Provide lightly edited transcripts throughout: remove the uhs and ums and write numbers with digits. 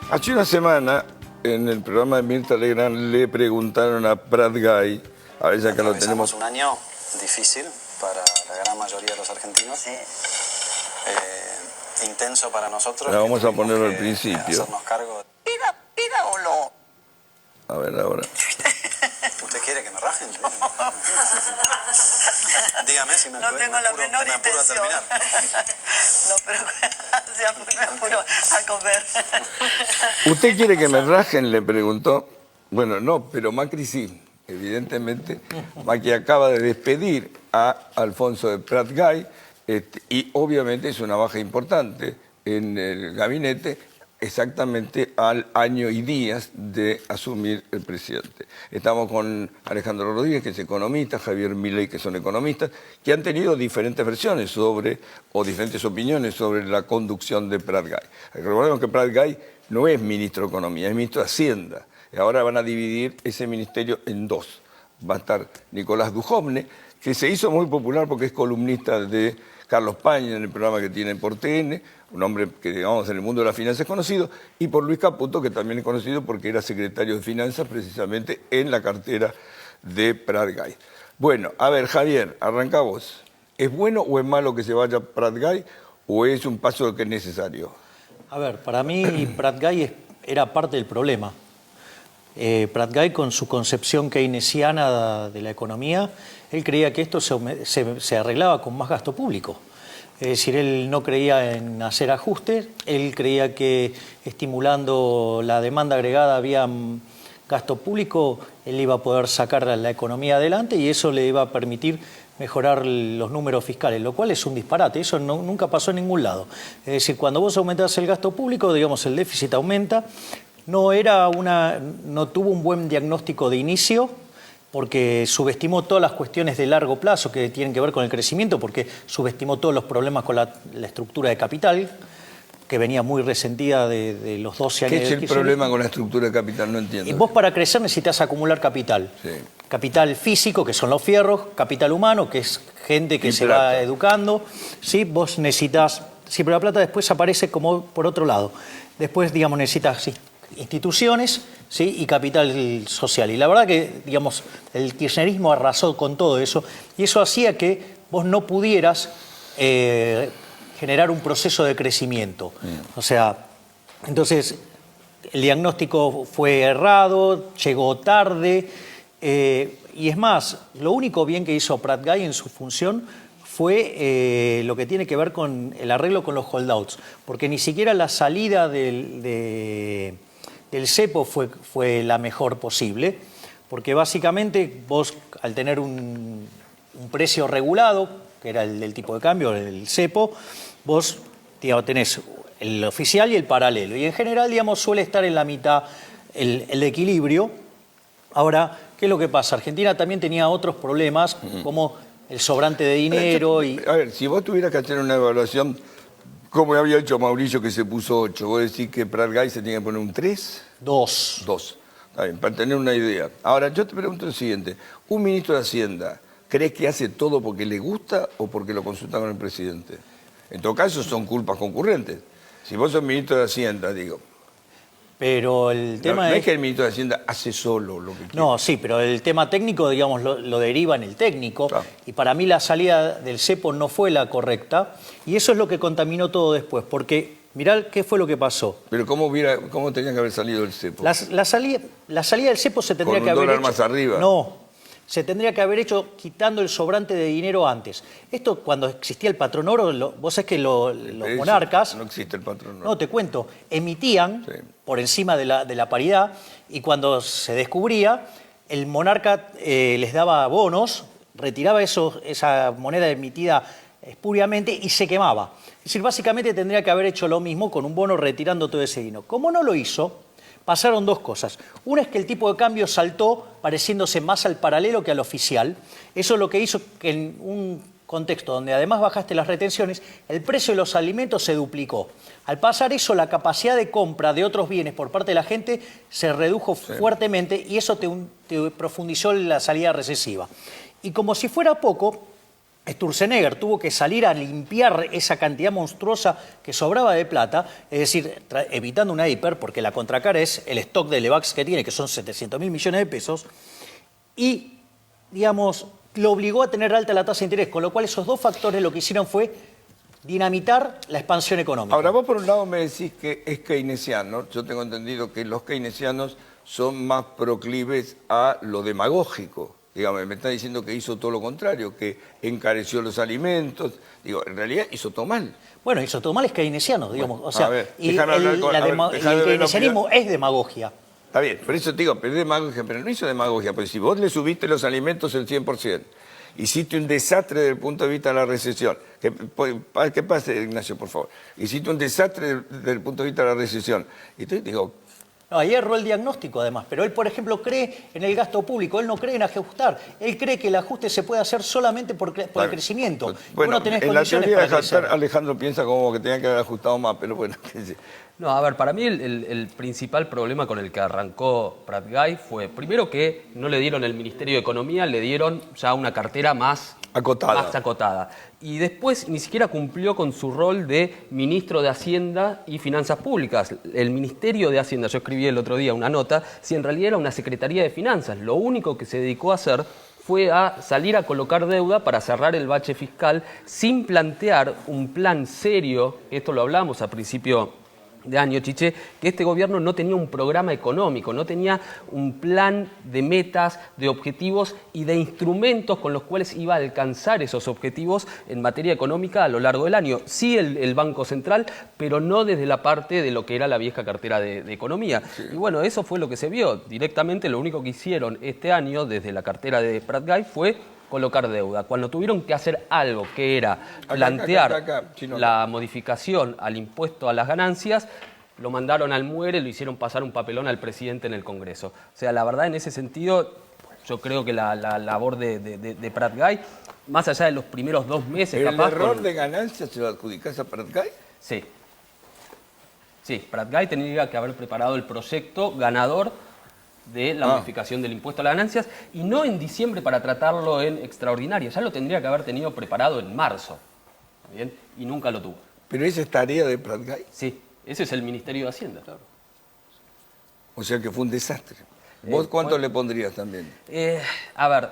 Hace una semana, en el programa de Mirta Legrand, le preguntaron a Prat Gay, a ver, ya que lo tenemos... un año difícil para la gran mayoría de los argentinos. Sí. Intenso para nosotros. Ahora vamos a ponerlo al principio. Hacernos cargo. ¿Pida o no? A ver, ahora. ¿Usted quiere que me rajen? Dígame si me No tengo la menor me apuro a intención. terminar. No, pero ya me apuro a comer. ¿Usted quiere que me rajen?, le preguntó. Bueno, no, pero Macri sí, evidentemente. Macri acaba de despedir a Alfonso de Prat Gay y obviamente es una baja importante en el gabinete, exactamente al año y días de asumir el presidente. Estamos con Alejandro Rodríguez, que es economista, Javier Milei, que son economistas, que han tenido diferentes versiones sobre, o diferentes opiniones sobre la conducción de Prat Gay. Recordemos que Prat Gay no es ministro de Economía, es ministro de Hacienda. Y ahora van a dividir ese ministerio en dos. Va a estar Nicolás Dujovne, que se hizo muy popular porque es columnista de Carlos Paña en el programa que tiene por TN, un hombre que, digamos, en el mundo de las finanzas es conocido, y por Luis Caputo, que también es conocido porque era secretario de Finanzas precisamente en la cartera de Prat Gay. Bueno, a ver, Javier, arranca vos. ¿Es bueno o es malo que se vaya Prat Gay o es un paso que es necesario? A ver, para mí Prat Gay era parte del problema. Prat Gay, con su concepción keynesiana de la economía, él creía que esto se arreglaba con más gasto público. Es decir, él no creía en hacer ajustes, él creía que estimulando la demanda agregada vía gasto público, él iba a poder sacar la economía adelante y eso le iba a permitir mejorar los números fiscales, lo cual es un disparate, eso nunca pasó en ningún lado. Es decir, cuando vos aumentás el gasto público, digamos, el déficit aumenta. No tuvo un buen diagnóstico de inicio, porque subestimó todas las cuestiones de largo plazo que tienen que ver con el crecimiento, porque subestimó todos los problemas con la estructura de capital, que venía muy resentida de los 12 años. ¿Qué es el problema con la estructura de capital? No entiendo. Y vos para crecer necesitas acumular capital. Sí. Capital físico, que son los fierros, capital humano, que es gente que se va educando. ¿Sí? Vos necesitas... Sí, pero la plata después aparece como por otro lado. Después, digamos, necesitas... Sí, instituciones, ¿sí? Y capital social. Y la verdad que, digamos, el kirchnerismo arrasó con todo eso y eso hacía que vos no pudieras generar un proceso de crecimiento. O sea, entonces el diagnóstico fue errado, llegó tarde y es más, lo único bien que hizo Prat Gay en su función fue lo que tiene que ver con el arreglo con los holdouts, porque ni siquiera la salida del cepo fue la mejor posible, porque básicamente vos, al tener un precio regulado, que era el del tipo de cambio, el cepo, vos, digamos, tenés el oficial y el paralelo. Y en general, digamos, suele estar en la mitad el equilibrio. Ahora, ¿qué es lo que pasa? Argentina también tenía otros problemas, como el sobrante de dinero y... A ver, si vos tuvieras que hacer una evaluación... ¿Cómo había hecho Mauricio, que se puso 8? ¿Vos decís que Prat Gay se tiene que poner un 3? 2. 2. Está bien, para tener una idea. Ahora, yo te pregunto lo siguiente. ¿Un ministro de Hacienda crees que hace todo porque le gusta o porque lo consulta con el presidente? En todo caso, son culpas concurrentes. Si vos sos ministro de Hacienda, digo... Pero el tema no es que el ministro de Hacienda hace solo lo que quiere. No, sí, pero el tema técnico, digamos, lo deriva en el técnico. Claro. Y para mí la salida del cepo no fue la correcta. Y eso es lo que contaminó todo después. Porque, mirá qué fue lo que pasó. Pero ¿cómo tenía que haber salido el cepo? La salida del cepo se tendría que haber hecho... ¿Con un dólar más arriba? No. Se tendría que haber hecho quitando el sobrante de dinero antes. Esto, cuando existía el patrón oro, vos sabés que los monarcas... No existe el patrón oro. No, te cuento. Emitían por encima de la paridad y cuando se descubría, el monarca les daba bonos, retiraba esa moneda emitida espuriamente y se quemaba. Es decir, básicamente tendría que haber hecho lo mismo con un bono retirando todo ese dinero. Como no lo hizo... Pasaron dos cosas. Una es que el tipo de cambio saltó pareciéndose más al paralelo que al oficial. Eso es lo que hizo que en un contexto donde además bajaste las retenciones, el precio de los alimentos se duplicó. Al pasar eso, la capacidad de compra de otros bienes por parte de la gente se redujo fuertemente y eso te profundizó la salida recesiva. Y como si fuera poco, Sturzenegger tuvo que salir a limpiar esa cantidad monstruosa que sobraba de plata, es decir, evitando una hiper, porque la contracara es el stock de Levax que tiene, que son 700.000 millones de pesos, y, digamos, lo obligó a tener alta la tasa de interés, con lo cual esos dos factores lo que hicieron fue dinamitar la expansión económica. Ahora, vos por un lado me decís que es keynesiano. Yo tengo entendido que los keynesianos son más proclives a lo demagógico. Digamos, me está diciendo que hizo todo lo contrario, que encareció los alimentos. Digo, en realidad hizo todo mal. Bueno, hizo todo mal es keynesiano, digamos. Bueno, o sea, a ver, y déjame hablar con- a ver, y déjame el ver la keynesianismo es demagogia. Está bien, por eso te digo, pero es demagogia, pero no hizo demagogia, porque si vos le subiste los alimentos el 100%, hiciste un desastre desde el punto de vista de la recesión. ¿Qué pasa, Ignacio, por favor? Hiciste un desastre desde el punto de vista de la recesión. Y entonces digo, No, ahí erró el diagnóstico, además. Pero él, por ejemplo, cree en el gasto público. Él no cree en ajustar. Él cree que el ajuste se puede hacer solamente por el crecimiento. bueno, Vos no tenés en la condiciones teoría de para ajustar, crecer. Alejandro piensa como que tenía que haber ajustado más, pero bueno, qué sé. No, a ver, para mí el principal problema con el que arrancó Prat Guy fue, primero que no le dieron el Ministerio de Economía, le dieron ya una cartera más acotada. Y después ni siquiera cumplió con su rol de ministro de Hacienda y Finanzas Públicas. El Ministerio de Hacienda, yo escribí el otro día una nota, si en realidad era una Secretaría de Finanzas. Lo único que se dedicó a hacer fue a salir a colocar deuda para cerrar el bache fiscal sin plantear un plan serio, esto lo hablamos a principio de año, Chiche, que este gobierno no tenía un programa económico, no tenía un plan de metas, de objetivos y de instrumentos con los cuales iba a alcanzar esos objetivos en materia económica a lo largo del año. Sí el Banco Central, pero no desde la parte de lo que era la vieja cartera de Economía. Sí. Y bueno, eso fue lo que se vio. Directamente lo único que hicieron este año desde la cartera de Prat Guy fue colocar deuda. Cuando tuvieron que hacer algo que era plantear la modificación al impuesto a las ganancias, lo mandaron al muere, lo hicieron pasar un papelón al presidente en el Congreso. O sea, la verdad, en ese sentido, yo creo que la labor de Prat Guy, más allá de los primeros 2 meses... ¿Pero capaz el error de ganancias se lo adjudicás a Prat Guy? Sí. Sí, Prat Guy tendría que haber preparado el proyecto ganador de la modificación del impuesto a las ganancias, y no en diciembre para tratarlo en extraordinaria, ya lo tendría que haber tenido preparado en marzo, ¿bien? Y nunca lo tuvo. ¿Pero esa es tarea de Prat Guy? Sí, ese es el Ministerio de Hacienda. Claro. O sea que fue un desastre. ¿Vos cuánto le pondrías también? A ver,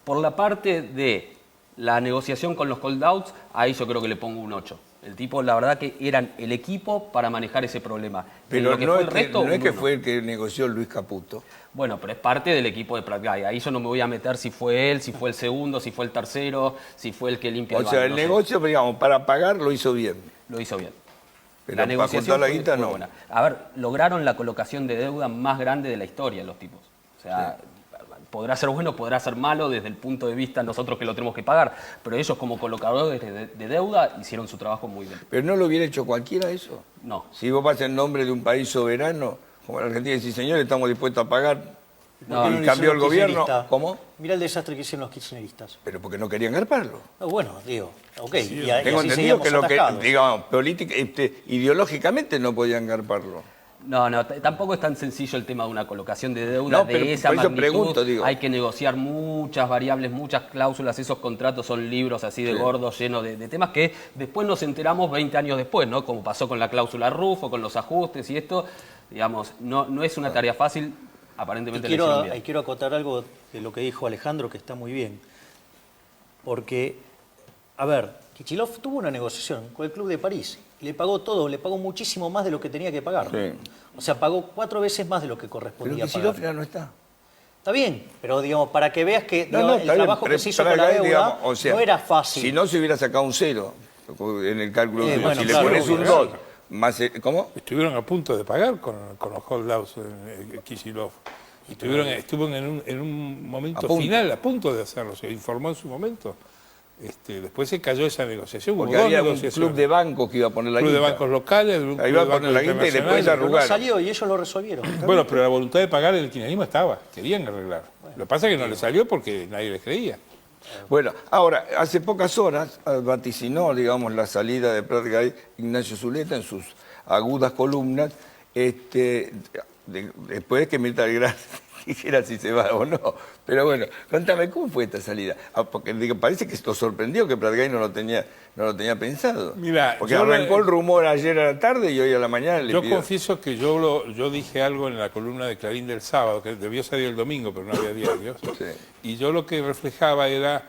por la parte de la negociación con los holdouts, ahí yo creo que le pongo un 8. El tipo, la verdad que eran el equipo para manejar ese problema. Pero no es que fue el que negoció Luis Caputo. Bueno, pero es parte del equipo de Prat Guy. Ahí yo no me voy a meter si fue él, si fue el segundo, si fue el tercero, si fue el que limpia el baño. O sea, el negocio, digamos, para pagar lo hizo bien. Lo hizo bien. Pero la negociación para juntar la guita no. Buena. A ver, lograron la colocación de deuda más grande de la historia los tipos. O sea... Sí. Podrá ser bueno, podrá ser malo desde el punto de vista de nosotros que lo tenemos que pagar, pero ellos como colocadores de deuda hicieron su trabajo muy bien. ¿Pero no lo hubiera hecho cualquiera eso? No. Si vos vas en nombre de un país soberano, como la Argentina, y decís, señor, estamos dispuestos a pagar, y cambió el gobierno. ¿Cómo? Mirá el desastre que hicieron los kirchneristas. Pero porque no querían garparlo. No, bueno, digo, ok. Sí, tengo entendido que lo que, digamos, ideológicamente no podían garparlo. No, tampoco es tan sencillo el tema de una colocación de deuda de esa magnitud. Pregunto, digo. Hay que negociar muchas variables, muchas cláusulas. Esos contratos son libros así de gordos, llenos de temas que después nos enteramos 20 años después, ¿no? Como pasó con la cláusula Rufo, con los ajustes y esto. Digamos, no es una tarea fácil, aparentemente. Quiero acotar algo de lo que dijo Alejandro, que está muy bien. Porque, a ver, Kicillof tuvo una negociación con el Club de París. Le pagó todo, le pagó muchísimo más de lo que tenía que pagar. Sí. O sea, pagó 4 veces más de lo que correspondía pagar. Pero Kicillof ya no está. Está bien, pero digamos, para que veas que el trabajo que se hizo con la deuda, digamos, o sea, no era fácil. Si no se hubiera sacado un 0 en el cálculo, bueno, si le pones un 2, más, ¿cómo? Estuvieron a punto de pagar con los holdouts en Kicillof. Estuvieron en un momento final a punto de hacerlo, se informó en su momento. Después se cayó esa negociación. Porque había un club de bancos que iba a poner la guita. Club de bancos locales, un club iba a poner la guita y después arrugaron. No salió y ellos lo resolvieron. Bueno, pero la voluntad de pagar el kirchnerismo estaba, querían arreglar. Bueno, lo que pasa es que no le salió porque nadie les creía. Bueno, ahora, hace pocas horas vaticinó, digamos, la salida de Prat Guy Ignacio Zuleta en sus agudas columnas, después de que Mirta Legrand dijera si se va o no. Pero bueno, contame, ¿cómo fue esta salida? Porque digo, parece que esto sorprendió que Prat Gay no lo tenía pensado. Mirá, porque arrancó el rumor ayer a la tarde y hoy a la mañana le Yo pidió. confieso que yo dije algo en la columna de Clarín del sábado, que debió salir el domingo, pero no había diarios. Sí. Y yo lo que reflejaba era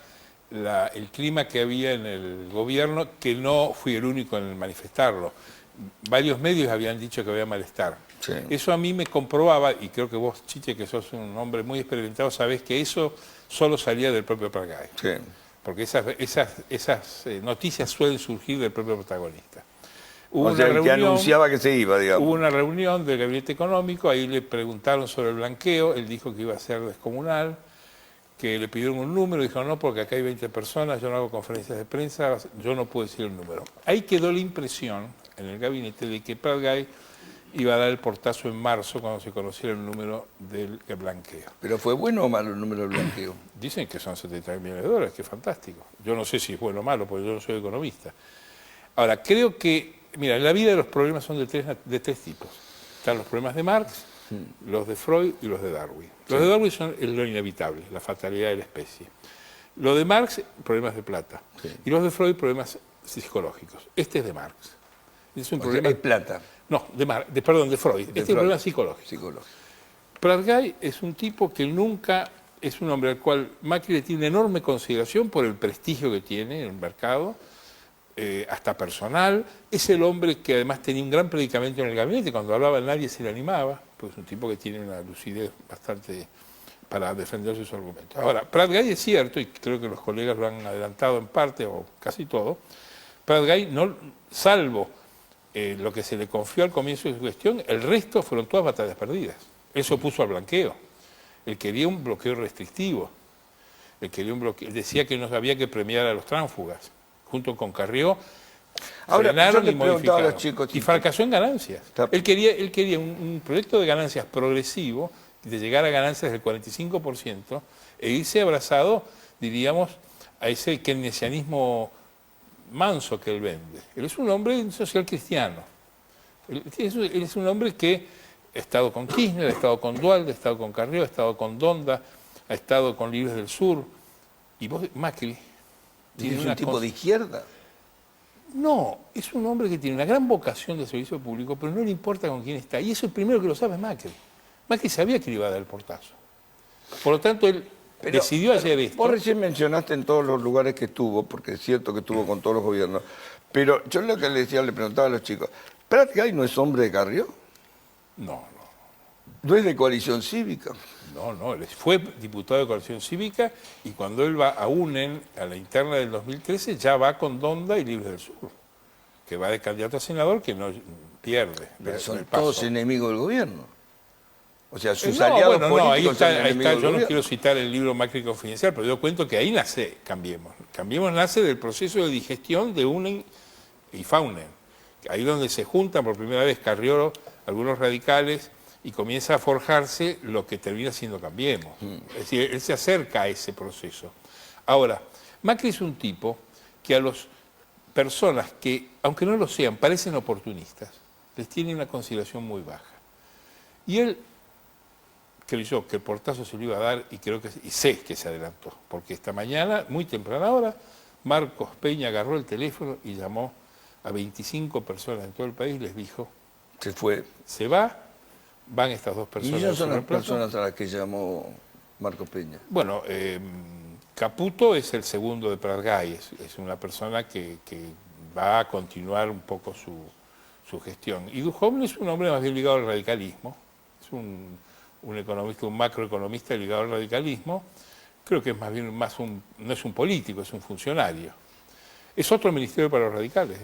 el clima que había en el gobierno, que no fui el único en manifestarlo. Varios medios habían dicho que había malestar. Sí. Eso a mí me comprobaba, y creo que vos, Chiche, que sos un hombre muy experimentado, sabés que eso solo salía del propio Prat Gay. Sí. Porque esas noticias suelen surgir del propio protagonista. Hubo O sea, el que anunciaba que se iba, digamos. Hubo una reunión del gabinete económico, ahí le preguntaron sobre el blanqueo, él dijo que iba a ser descomunal, que le pidieron un número, dijo no, porque acá hay 20 personas, yo no hago conferencias de prensa, yo no puedo decir el número. Ahí quedó la impresión en el gabinete de que Prat Gay iba a dar el portazo en marzo cuando se conociera el número del blanqueo. ¿Pero fue bueno o malo el número del blanqueo? Dicen que son 70 millones de dólares, que es fantástico. Yo no sé si es bueno o malo, porque yo no soy economista. Ahora, creo que, mira, en la vida los problemas son de tres tipos. Están los problemas de Marx, los de Freud y los de Darwin. Los de Darwin son lo inevitable, la fatalidad de la especie. Los de Marx, problemas de plata. Sí. Y los de Freud, problemas psicológicos. Este es de Marx. Es un O problema... sea, es plata. No, de Freud. Este es un problema psicológico. Prat Gay es un tipo que nunca, es un hombre al cual Macri le tiene enorme consideración por el prestigio que tiene en el mercado, hasta personal. Es el hombre que además tenía un gran predicamento en el gabinete, cuando hablaba nadie se le animaba, pues es un tipo que tiene una lucidez bastante para defender sus argumentos. Ahora, Prat Gay es cierto, y creo que los colegas lo han adelantado en parte o casi todo, Prat Gay, no, salvo lo que se le confió al comienzo de su gestión, el resto fueron todas batallas perdidas. Él se opuso al blanqueo. Él quería un bloqueo restrictivo. Él quería un bloqueo. Decía que no había que premiar a los tránsfugas. Junto con Carrió, Ahora, frenaron yo y le preguntaba a modificaron. los chicos, Y fracasó en ganancias. Él quería un proyecto de ganancias progresivo, de llegar a ganancias del 45%, e irse abrazado, diríamos, a ese keynesianismo manso que él vende. Él es un hombre social cristiano. Él es un hombre que ha estado con Kirchner, ha estado con Duhalde, ha estado con Carrió, ha estado con Donda, ha estado con Libres del Sur. Y vos, Macri... ¿Es un tipo de izquierda? No, es un hombre que tiene una gran vocación de servicio público, pero no le importa con quién está. Y eso el primero que lo sabe es Macri. Macri sabía que le iba a dar el portazo. Por lo tanto, él decidió hacer esto. Vos recién mencionaste en todos los lugares que estuvo, porque es cierto que estuvo con todos los gobiernos, pero yo lo que le preguntaba a los chicos, ¿Prat Gay no es hombre de Carrió? No. ¿No es de Coalición Cívica? No, él fue diputado de Coalición Cívica y cuando él va a UNEN, a la interna del 2013, ya va con Donda y Libres del Sur, que va de candidato a senador que no pierde. Pero son el paso. todos enemigos del gobierno. O sea, sus aliados políticos ahí son está. enemigos del Yo no gobierno. quiero citar el libro Macri Confidencial, pero yo cuento que ahí nace Cambiemos. Cambiemos nace del proceso de digestión de UNEN y FAUNEN. Ahí donde se juntan por primera vez Carrió, algunos radicales, y comienza a forjarse lo que termina siendo Cambiemos. Es decir, él se acerca a ese proceso. Ahora, Macri es un tipo que a las personas que, aunque no lo sean, parecen oportunistas, les tiene una consideración muy baja. Y él creyó que el portazo se lo iba a dar y sé que se adelantó, porque esta mañana, muy temprana hora, Marcos Peña agarró el teléfono y llamó a 25 personas en todo el país y les dijo, Se fue. se va, van estas dos personas. Y ellos son de las Super Plaza. personas a las que llamó Marco Peña. Bueno, Caputo es el segundo de Prat Gay, es una persona que va a continuar un poco su gestión. Y Duhovne es un hombre más bien ligado al radicalismo, es un economista, un macroeconomista ligado al radicalismo, creo que es más bien no es un político, es un funcionario. Es otro ministerio para los radicales,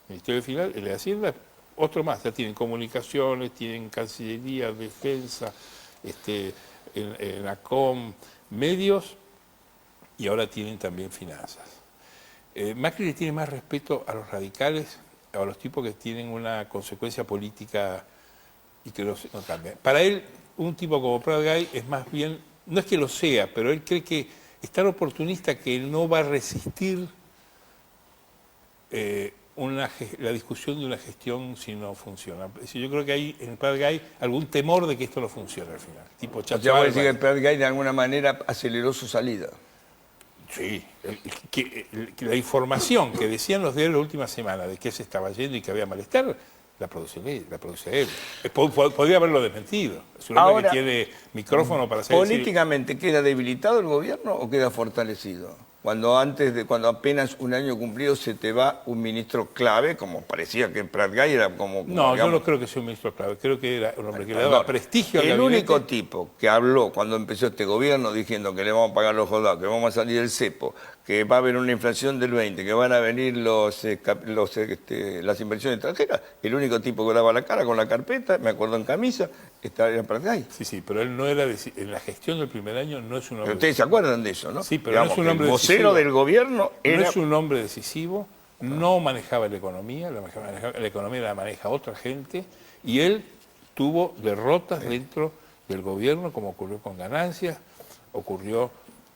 Ministerio de Hacienda, otro más, ya tienen comunicaciones, tienen Cancillería, Defensa, en ACOM, medios, y ahora tienen también finanzas. Macri le tiene más respeto a los radicales, a los tipos que tienen una consecuencia política y que no cambian. Para él, un tipo como Prat Gay es más bien, no es que lo sea, pero él cree que es tan oportunista que él no va a resistir la discusión de una gestión si no funciona. Yo creo que hay en Prat-Gay algún temor de que esto no funcione al final. Tipo O sea, voy a decir que Prat-Gay de alguna manera aceleró su salida. Sí, que la información que decían los diarios la última semana de que se estaba yendo y que había malestar, la produce él. Podría haberlo desmentido. Es un hombre que tiene micrófono para hacer. ¿Políticamente queda debilitado el gobierno o queda fortalecido? Cuando apenas un año cumplido se te va un ministro clave, como parecía que Prat-Gay era como... No, yo no creo que sea un ministro clave, creo que era un hombre que le daba prestigio al gabinete. El único gabinete. tipo que habló cuando empezó este gobierno diciendo que le vamos a pagar los soldados, que vamos a salir del cepo, que va a haber una inflación del 20, que van a venir las inversiones extranjeras, el único tipo que daba la cara con la carpeta, me acuerdo en camisa, era Prat-Gay. Sí, pero él no era, en la gestión del primer año no es un hombre... Pero ustedes se acuerdan de eso, ¿no? Sí, pero no es un hombre decisivo. El vocero del gobierno era... No es un hombre decisivo, no manejaba la economía la maneja otra gente, y él tuvo derrotas dentro del gobierno, como ocurrió con Ganancias, ocurrió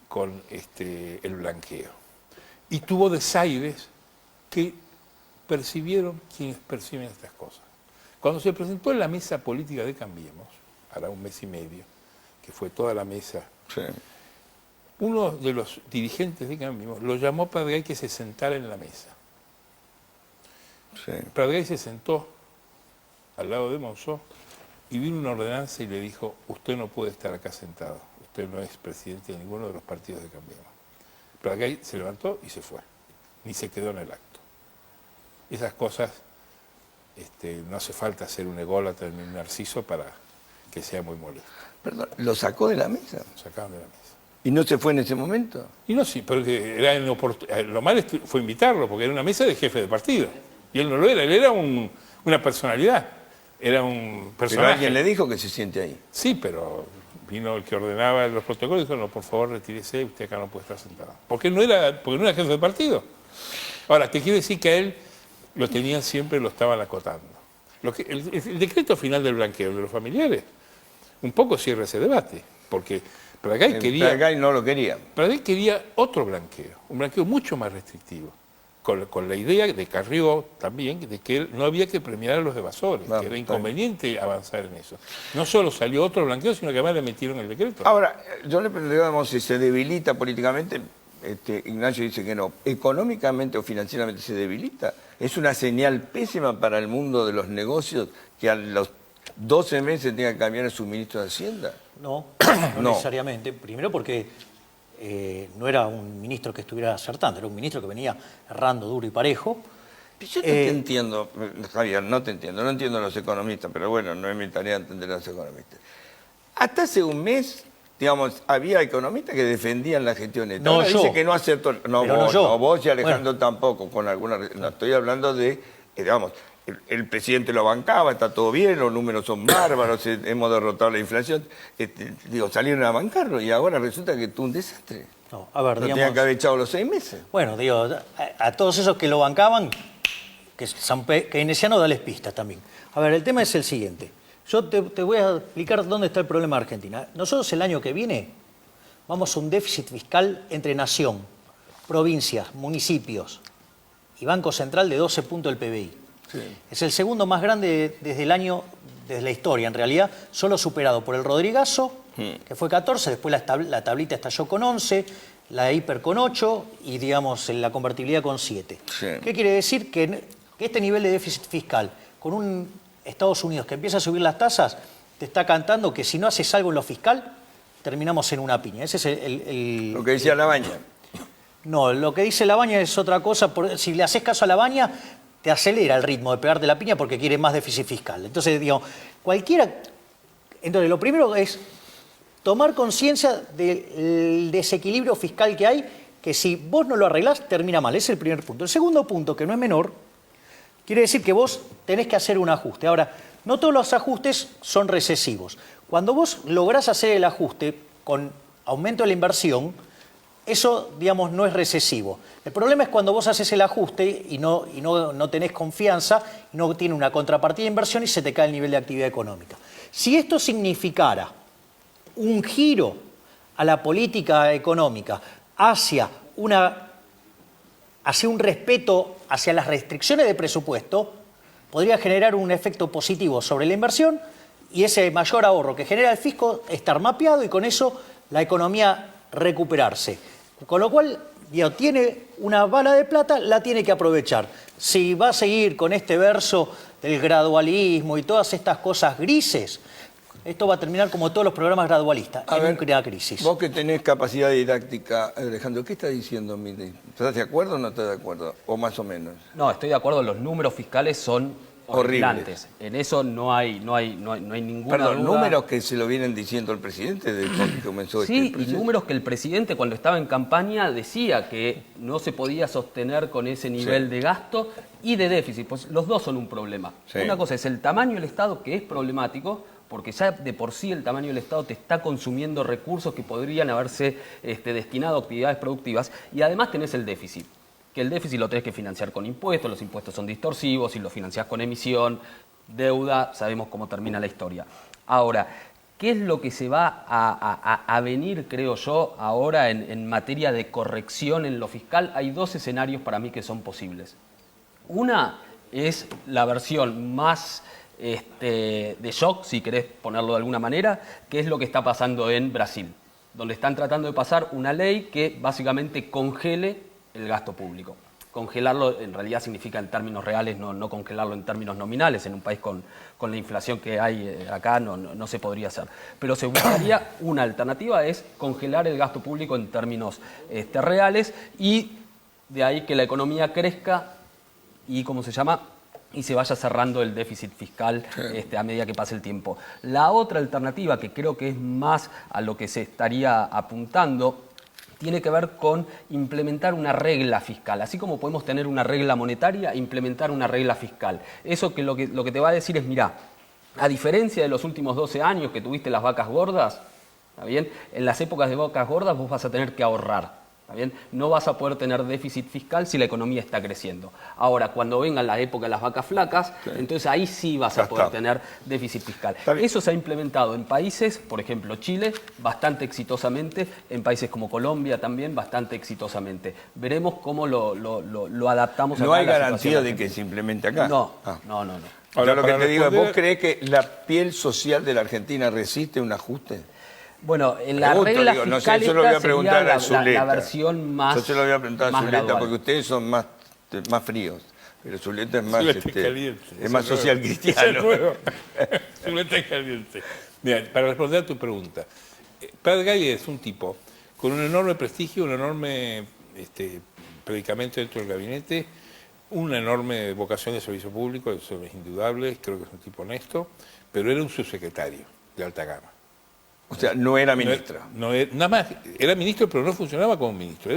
con el blanqueo. Y tuvo desaires que percibieron quienes perciben estas cosas. Cuando se presentó en la mesa política de Cambiemos, hará un mes y medio, que fue toda la mesa, sí. Uno de los dirigentes de Cambiemos lo llamó a Prat-Gay que se sentara en la mesa. Sí. Prat-Gay se sentó al lado de Monzó y vino una ordenanza y le dijo: usted no puede estar acá sentado, usted no es presidente de ninguno de los partidos de Cambiemos. Prat-Gay se levantó y se fue, ni se quedó en el acto. Esas cosas, no hace falta ser un ególatra ni un narciso para que sea muy molesto. Perdón, ¿lo sacó de la mesa? Lo sacaron de la mesa. ¿Y no se fue en ese momento? Y no, sí, pero era lo mal fue invitarlo, porque era una mesa de jefe de partido. Y él no lo era, él era una personalidad, era un personaje. Pero alguien le dijo que se siente ahí. Sí, pero vino el que ordenaba los protocolos y dijo: no, por favor, retírese, usted acá no puede estar sentado. Porque no era jefe de partido. Ahora, te quiero decir que a él lo tenían siempre, lo estaban acotando. El decreto final del blanqueo de los familiares un poco cierra ese debate, porque Prat-Gay no lo quería. Prat-Gay quería otro blanqueo, un blanqueo mucho más restrictivo, con la idea de Carrió también, de que no había que premiar a los evasores, que era inconveniente avanzar en eso. No solo salió otro blanqueo, sino que además le metieron el decreto. Ahora, yo le preguntamos si se debilita políticamente. Ignacio dice que no. ¿Económicamente o financieramente se debilita? ¿Es una señal pésima para el mundo de los negocios que a los 12 meses tenga que cambiar el suministro de Hacienda? No necesariamente. Primero porque no era un ministro que estuviera acertando, era un ministro que venía errando duro y parejo. Yo no te entiendo, Javier, no entiendo a los economistas, pero bueno, no es mi tarea entender a los economistas. Hasta hace un mes, digamos, había economistas que defendían la gestión esta. No, yo. Dice que no acertó. No, vos y Alejandro tampoco, con alguna... No, estoy hablando de, digamos, el presidente lo bancaba, está todo bien, los números son bárbaros, hemos derrotado la inflación. Salieron a bancarlo y ahora resulta que es un desastre. No, a ver, tenían que haber echado los 6 meses. Bueno, a todos esos que lo bancaban, que son keynesianos, dales pistas también. A ver, el tema es el siguiente. Yo te voy a explicar dónde está el problema de Argentina. Nosotros el año que viene vamos a un déficit fiscal entre nación, provincias, municipios y Banco Central de 12 puntos del PBI. Sí. Es el segundo más grande desde la historia, en realidad, solo superado por el Rodrigazo, que fue 14, después la tablita estalló con 11, la hiper con 8 y, digamos, la convertibilidad con 7. Sí. ¿Qué quiere decir? Que este nivel de déficit fiscal, con un Estados Unidos que empieza a subir las tasas, te está cantando que si no haces algo en lo fiscal, terminamos en una piña. Ese es lo que decía Labaña. No, lo que dice Labaña es otra cosa. Si le haces caso a Labaña, te acelera el ritmo de pegarte la piña porque quiere más déficit fiscal. Entonces, digamos, Entonces, lo primero es tomar conciencia del desequilibrio fiscal que hay, que si vos no lo arreglás, termina mal. Ese es el primer punto. El segundo punto, que no es menor, quiere decir que vos tenés que hacer un ajuste. Ahora, no todos los ajustes son recesivos. Cuando vos lográs hacer el ajuste con aumento de la inversión, eso, digamos, no es recesivo. El problema es cuando vos haces el ajuste y no tenés confianza, no tiene una contrapartida de inversión y se te cae el nivel de actividad económica. Si esto significara un giro a la política económica hacia hacia un respeto hacia las restricciones de presupuesto, podría generar un efecto positivo sobre la inversión y ese mayor ahorro que genera el fisco estar mapeado y con eso la economía recuperarse. Con lo cual, tiene una bala de plata, la tiene que aprovechar. Si va a seguir con este verso del gradualismo y todas estas cosas grises, esto va a terminar como todos los programas gradualistas, una crisis. Vos que tenés capacidad didáctica, Alejandro, ¿qué estás diciendo, Milei? ¿Estás de acuerdo o no estás de acuerdo? O más o menos. No, estoy de acuerdo, los números fiscales son horribles. En eso no hay ninguna Perdón, duda. números que se lo vienen diciendo el presidente desde que comenzó Sí, este y proceso. números que el presidente cuando estaba en campaña decía que no se podía sostener con ese nivel de gasto y de déficit. Pues los dos son un problema. Sí. Una cosa es el tamaño del Estado, que es problemático, porque ya de por sí el tamaño del Estado te está consumiendo recursos que podrían haberse destinado a actividades productivas, y además tenés el déficit, que el déficit lo tenés que financiar con impuestos, los impuestos son distorsivos, y lo financiás con emisión, deuda, sabemos cómo termina la historia. Ahora, ¿qué es lo que se va a venir, creo yo, ahora en materia de corrección en lo fiscal? Hay dos escenarios para mí que son posibles. Una es la versión más de shock, si querés ponerlo de alguna manera, que es lo que está pasando en Brasil, donde están tratando de pasar una ley que básicamente congele el gasto público. Congelarlo en realidad significa en términos reales, no congelarlo en términos nominales. En un país con la inflación que hay acá no se podría hacer. Pero se buscaría una alternativa, es congelar el gasto público en términos reales, y de ahí que la economía crezca y, ¿cómo se llama?, y se vaya cerrando el déficit fiscal a medida que pase el tiempo. La otra alternativa, que creo que es más a lo que se estaría apuntando, tiene que ver con implementar una regla fiscal. Así como podemos tener una regla monetaria, implementar una regla fiscal. Eso que lo que te va a decir es, mirá, a diferencia de los últimos 12 años que tuviste las vacas gordas, ¿está bien?, en las épocas de vacas gordas vos vas a tener que ahorrar. ¿Está bien? No vas a poder tener déficit fiscal si la economía está creciendo. Ahora, cuando venga la época de las vacas flacas, entonces ahí sí vas a poder tener déficit fiscal. Eso se ha implementado en países, por ejemplo, Chile, bastante exitosamente, en países como Colombia también, bastante exitosamente. Veremos cómo lo adaptamos. No hay garantía de que se implemente acá. No. Ahora, lo que te digo es, ¿vos creés que la piel social de la Argentina resiste un ajuste? Bueno, en la regla fiscal no sé, yo lo voy a preguntar a Zuleta. La versión más. Yo se lo voy a preguntar a Zuleta gradual. porque ustedes son más fríos. Pero Zuleta es más, Zuleta es caliente. es más social cristiano. Zuleta es caliente. Mira, para responder a tu pregunta, Prat-Gay es un tipo con un enorme prestigio, un enorme predicamento dentro del gabinete, una enorme vocación de servicio público, eso es indudable, creo que es un tipo honesto, pero era un subsecretario de alta gama. O sea, no era ministro. Nada más, era ministro, pero no funcionaba como ministro.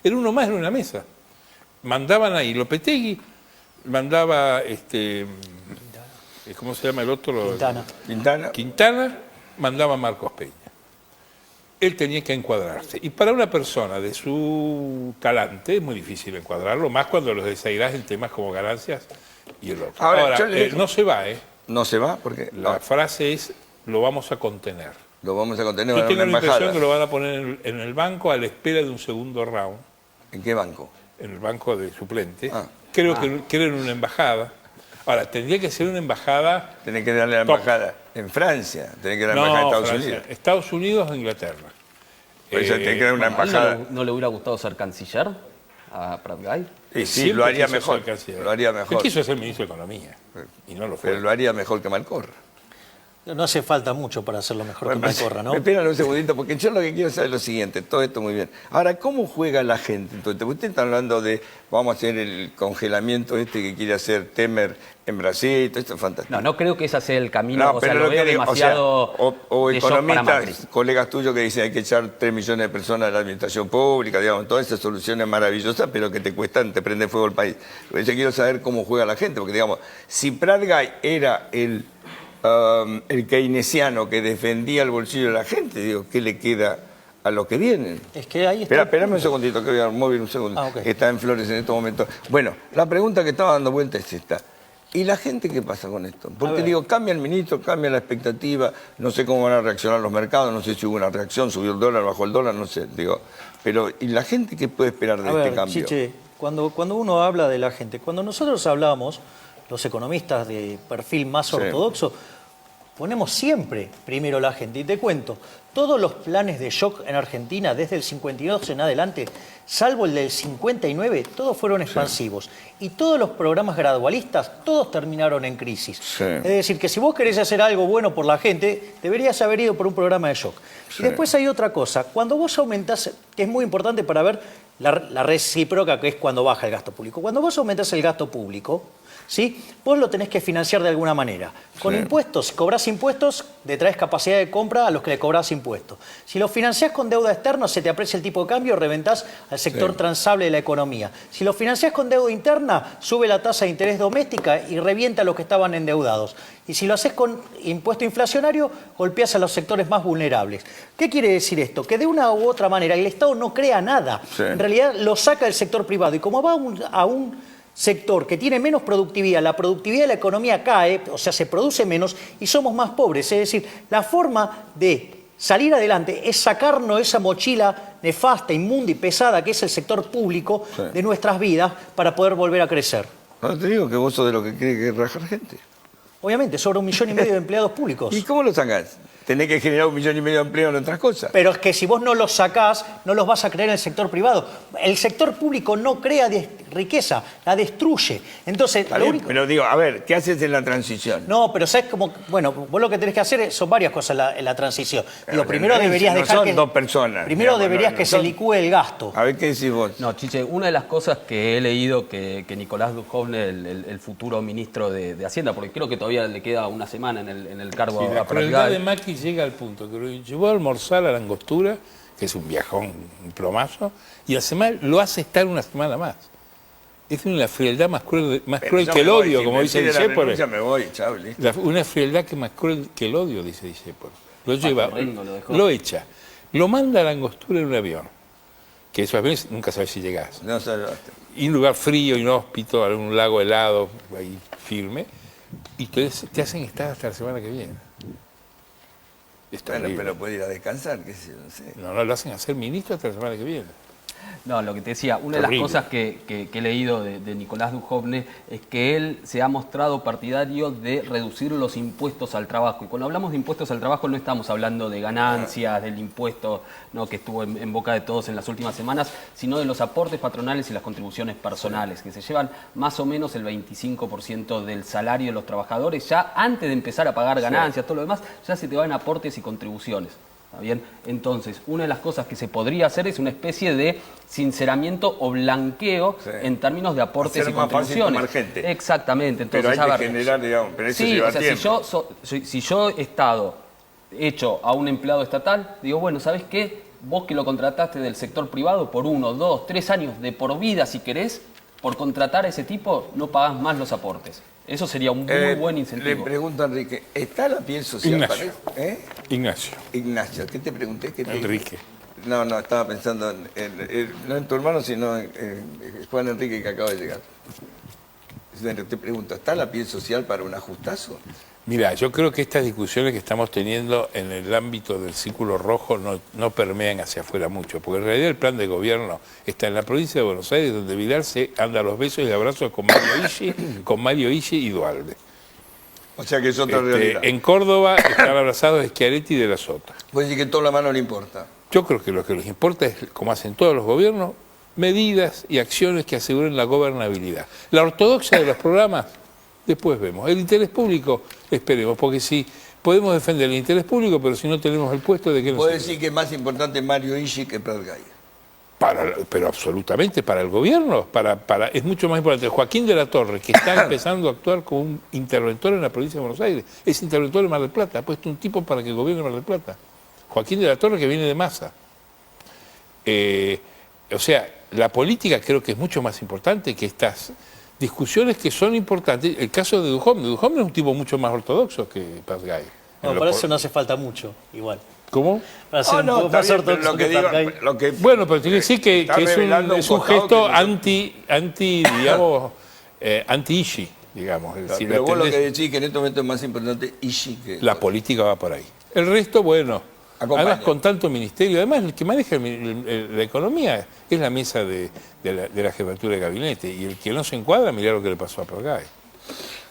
Era uno más en una mesa. Mandaban ahí Lopetegui, mandaba, ¿cómo se llama el otro? Quintana, mandaba Marcos Peña. Él tenía que encuadrarse. Y para una persona de su talante es muy difícil encuadrarlo, más cuando los desairás en temas como ganancias y el otro. Ahora no se va, ¿eh? No se va porque... La frase es, lo vamos a contener. Lo vamos a contener. Yo tengo la impresión que lo van a poner en el banco a la espera de un segundo round. ¿En qué banco? En el banco de suplente. Creo que era en una embajada. Ahora, tendría que ser una embajada... Tenés que darle la embajada en Francia, tenés que darle la embajada en Estados Unidos. Estados Unidos o Inglaterra. Por eso tenés que dar una embajada... ¿No le hubiera gustado ser canciller a Prat-Gay? Sí, lo haría mejor. Lo haría mejor. Él quiso ser ministro de Economía y no lo fue. Pero lo haría mejor que Malcorra. No hace falta mucho para hacerlo mejor que Malcorra, ¿no? Me esperan un segundito, porque yo lo que quiero saber es lo siguiente, todo esto muy bien. Ahora, ¿cómo juega la gente? Entonces, usted está hablando de, vamos a hacer el congelamiento que quiere hacer Temer en Brasil, todo esto es fantástico. No creo que ese sea el camino, no, pero lo veo demasiado... O economistas, colegas tuyos que dicen hay que echar 3 millones de personas de la administración pública, digamos, todas esas soluciones maravillosas, pero que te cuestan, te prende fuego el país. Yo quiero saber cómo juega la gente, porque digamos, si Prat-Gay era el keynesiano que defendía el bolsillo de la gente, digo, ¿qué le queda a los que vienen? Es que ahí está. Espérame un segundito, que voy a mover un segundo. Okay. Está en Flores en estos momentos. Bueno, la pregunta que estaba dando vuelta es esta. ¿Y la gente qué pasa con esto? Porque ver. digo, cambia el ministro, cambia la expectativa, no sé cómo van a reaccionar los mercados, no sé si hubo una reacción, subió el dólar, bajó el dólar, no sé, digo. Pero, ¿y la gente qué puede esperar de este cambio? Chiche, cuando uno habla de la gente, cuando nosotros hablamos, los economistas de perfil más ortodoxo, ponemos siempre primero la gente. Y te cuento, todos los planes de shock en Argentina, desde el 52 en adelante, salvo el del 59, todos fueron expansivos. Y todos los programas gradualistas, todos terminaron en crisis. Es decir, que si vos querés hacer algo bueno por la gente, deberías haber ido por un programa de shock. Y después hay otra cosa. Cuando vos aumentás, que es muy importante para ver la recíproca, que es cuando baja el gasto público. Cuando vos aumentás el gasto público, ¿sí? Vos lo tenés que financiar de alguna manera. Con impuestos, si cobrás impuestos, le traes capacidad de compra a los que le cobrás impuestos. Si lo financiás con deuda externa, se te aprecia el tipo de cambio, reventás al sector transable de la economía. Si lo financiás con deuda interna, sube la tasa de interés doméstica y revienta a los que estaban endeudados. Y si lo haces con impuesto inflacionario, golpeás a los sectores más vulnerables. ¿Qué quiere decir esto? Que de una u otra manera el Estado no crea nada. En realidad lo saca del sector privado. Y como va a un sector que tiene menos productividad, la productividad de la economía cae, o sea, se produce menos y somos más pobres. Es decir, la forma de salir adelante es sacarnos esa mochila nefasta, inmunda y pesada que es el sector público de nuestras vidas para poder volver a crecer. No te digo que vos sos de lo que cree que rajar gente. Obviamente, sobre 1,5 millones de empleados públicos. ¿Y cómo lo sacás? Tenés que generar 1,5 millones de empleos en otras cosas. Pero es que si vos no los sacás, no los vas a crear en el sector privado. El sector público no crea riqueza, la destruye. Entonces, Está bien, pero digo, a ver, ¿qué haces en la transición? No, pero sabes cómo, bueno, vos lo que tenés que hacer son varias cosas en la transición. Digo, primero deberías no dejar son que dos personas. Primero digamos, deberías no que se son- licúe el gasto. A ver, ¿qué decís vos? No, Chiche, una de las cosas que he leído que Nicolás Dujovne, el futuro ministro de Hacienda, porque creo que todavía le queda una semana en el cargo Sí, la a crueldad de Pratgay. Macri llega al punto que lo llevó a almorzar a la Angostura, que es un viajón, un plomazo, y además lo hace estar una semana más. Es una frialdad más cruel, Pero yo que el me voy, odio, si como me dice pide la Discépole. renuncia, me voy, chao, listo. Una frialdad que más cruel que el odio, dice Discépole. Lo lleva, Rengo lo dejó. lo echa, lo manda a la Angostura en un avión, que eso a veces nunca sabes si llegás. No sé, Y un lugar frío, inhóspito, algún lago helado, ahí firme, y te hacen estar hasta la semana que viene. Es bueno, terrible. pero puede ir a descansar, qué sé yo, no sé. No, lo hacen hacer ministro hasta la semana que viene. No, lo que te decía, una de las Terrible. cosas que he leído de Nicolás Dujovne es que él se ha mostrado partidario de reducir los impuestos al trabajo. Y cuando hablamos de impuestos al trabajo no estamos hablando de ganancias, del impuesto, ¿no?, que estuvo en boca de todos en las últimas semanas, sino de los aportes patronales y las contribuciones personales, que se llevan más o menos el 25% del salario de los trabajadores. Ya antes de empezar a pagar ganancias, todo lo demás, ya se te van aportes y contribuciones. ¿Está bien? Entonces, una de las cosas que se podría hacer es una especie de sinceramiento o blanqueo en términos de aportes Hacer y más fácil contribuciones. tomar gente. Exactamente. Entonces, Pero hay a que ver, generar, digamos, pero eso sí, lleva o sea, tiempo. si yo he estado hecho a un empleado estatal, digo, bueno, ¿sabes qué? Vos que lo contrataste del sector privado por 1, 2, 3 años de por vida, si querés, por contratar a ese tipo, no pagás más los aportes. Eso sería un muy buen Le incentivo. pregunto a Enrique, ¿está la piel social Ignacio. para eso? Ignacio, Ignacio, ¿qué te pregunté? ¿Qué te Enrique. No, estaba pensando no en tu hermano, sino en Juan Enrique, que acaba de llegar. Te pregunto, ¿está la piel social para un ajustazo? Mira, yo creo que estas discusiones que estamos teniendo en el ámbito del círculo rojo no permean hacia afuera mucho, porque en realidad el plan de gobierno está en la provincia de Buenos Aires, donde Vidal se anda a los besos y abrazos con Mario Ishi y Dualde. O sea que es otra realidad. En Córdoba están abrazados Schiaretti y De la Sota. Puede decir que toda la mano le importa. Yo creo que lo que les importa es, como hacen todos los gobiernos, medidas y acciones que aseguren la gobernabilidad. La ortodoxia de los programas, después vemos. El interés público, esperemos, porque si podemos defender el interés público, pero si no tenemos el puesto, ¿de qué nos Puede sirve? decir que es más importante Mario Ishi que Pratgay. Pero absolutamente para el gobierno, es mucho más importante. Joaquín de la Torre, que está empezando a actuar como un interventor en la provincia de Buenos Aires, es interventor en Mar del Plata, ha puesto un tipo para que gobierne Mar del Plata. Joaquín de la Torre, que viene de Massa. O sea, la política creo que es mucho más importante que estas discusiones que son importantes. El caso de Dujovne es un tipo mucho más ortodoxo que Pratgay. No, para eso no hace falta mucho, igual. ¿Cómo? Para ser un poco está más bien, pero ortodoxo lo que que digo, Pratgay. lo que Bueno, pero tiene que decir que está es revelando un costado gesto que no- anti-Ishi. digamos. Es decir, Pero vos lo que tendencia- decís que en este momento es más importante Ixi que... la política va por ahí. El resto, bueno, Acompaña. además con tanto ministerio, además el que maneja la economía es la mesa de la jefatura de gabinete, y el que no se encuadra, mirá lo que le pasó a Prodgay.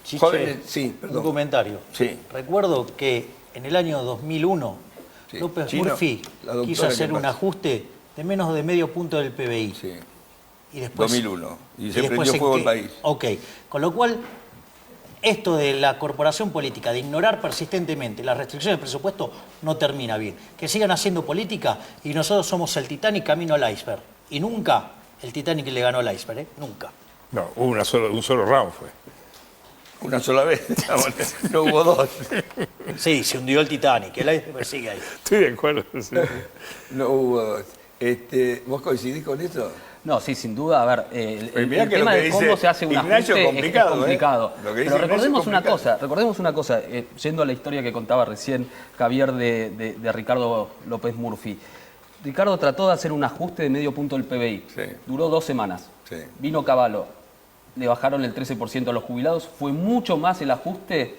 Chiche, Jóvenes, sí, un perdón. comentario. Sí. Recuerdo que en el año 2001 Sí. López Chino, Murphy la doctora, quiso hacer ¿qué un pasa? ajuste de menos de medio punto del PBI. Sí, Y después, 2001. Y se después prendió en fuego que- el país. Ok, con lo cual, esto de la corporación política, de ignorar persistentemente las restricciones del presupuesto, no termina bien. Que sigan haciendo política y nosotros somos el Titanic camino al iceberg. Y nunca el Titanic le ganó al iceberg, ¿eh? Nunca. No, hubo un solo round fue. Una sola vez, digamos, no hubo dos. Sí, se hundió el Titanic, el iceberg sigue ahí. Estoy de acuerdo. Sí. No hubo dos. ¿Vos coincidís con eso? No, sí, sin duda. A ver, el mirá que lo tema que de cómo dice se hace un Ignacio ajuste es complicado, es complicado. Lo que dice Pero Ignacio recordemos es una complicado. cosa, yendo a la historia que contaba recién Javier de Ricardo López Murphy. Ricardo trató de hacer un ajuste de medio punto del PBI. Sí. Duró 2 semanas. Sí. Vino Cavallo, le bajaron el 13% a los jubilados. Fue mucho más el ajuste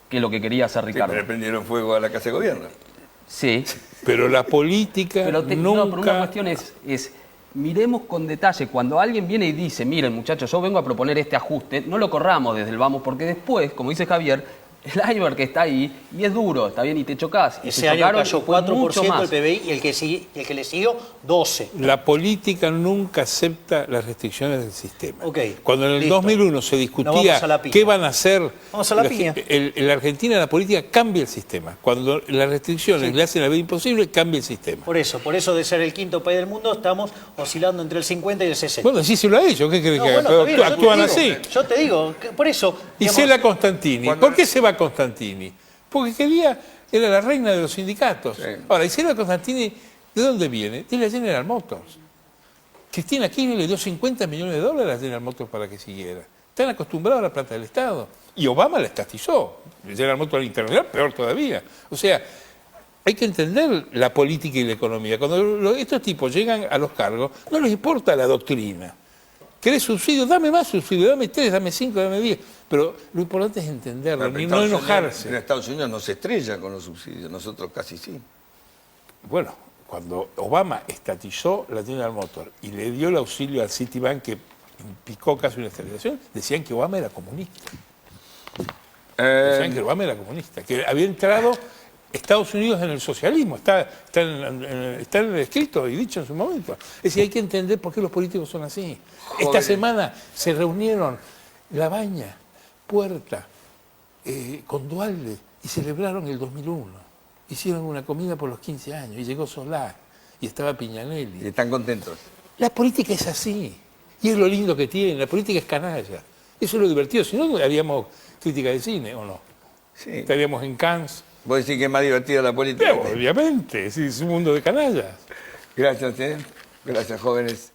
que lo que quería hacer Sí, Ricardo. pero le prendieron fuego a la Casa de Gobierno. Sí, Pero la política pero, nunca... no, pero una cuestión es, miremos con detalle, cuando alguien viene y dice, miren muchachos, yo vengo a proponer este ajuste, no lo corramos desde el vamos, porque después, como dice Javier, el iceberg que está ahí, y es duro, está bien, y te chocás. Y Ese se año chocaron, cayó y fue mucho 4% más. el PBI y el que le siguió, 12%. La política nunca acepta las restricciones del sistema. Ok, Cuando en el listo. 2001 se Nos discutía vamos a la piña. qué van a hacer, Vamos a la piña. En la Argentina la política cambia el sistema. Cuando las restricciones le hacen la vida imposible, cambia el sistema. Por eso de ser el quinto país del mundo, estamos oscilando entre el 50 y el 60. Bueno, sí se lo ha hecho, ¿qué crees No, que haga? bueno, Pero está bien, actúan yo así. te digo, Yo te digo, que por eso... Y digamos, Cela Constantini. Cuando- ¿Por qué se va Constantini? Porque era la reina de los sindicatos. Sí. Ahora, Cela Constantini, ¿de dónde viene? De la General Motors. Cristina Kirchner le dio $50 millones a la General Motors para que siguiera. Están acostumbrados a la plata del Estado. Y Obama la estatizó. La General Motors internacional, peor todavía. O sea, hay que entender la política y la economía. Cuando estos tipos llegan a los cargos, no les importa la doctrina. ¿Querés subsidio? Dame más subsidio, dame 3, dame 5, dame 10. Pero lo importante es entenderlo, Pero y en no Estados Unidos- enojarse. En Estados Unidos no se estrella con los subsidios, nosotros casi sí. Bueno, cuando Obama estatizó la General Motors y le dio el auxilio al Citibank, que implicó casi una estatización, decían que Obama era comunista. Decían que Obama era comunista, que había entrado Estados Unidos en el socialismo. Está escrito y dicho en su momento. Es decir, hay que entender por qué los políticos son así. Esta Joder. semana se reunieron Labaña, Puerta, con Dualde y celebraron el 2001. Hicieron una comida por los 15 años y llegó Solá y estaba Y Piñanelli. están contentos. La política es así y es lo lindo que tiene. La política es canalla. Eso es lo divertido. Si no, haríamos crítica de cine, ¿o no? Sí. Estaríamos en Cannes. Vos decís que es más divertida la política. Obviamente, sí, es un mundo de canallas. Gracias, Gracias, jóvenes.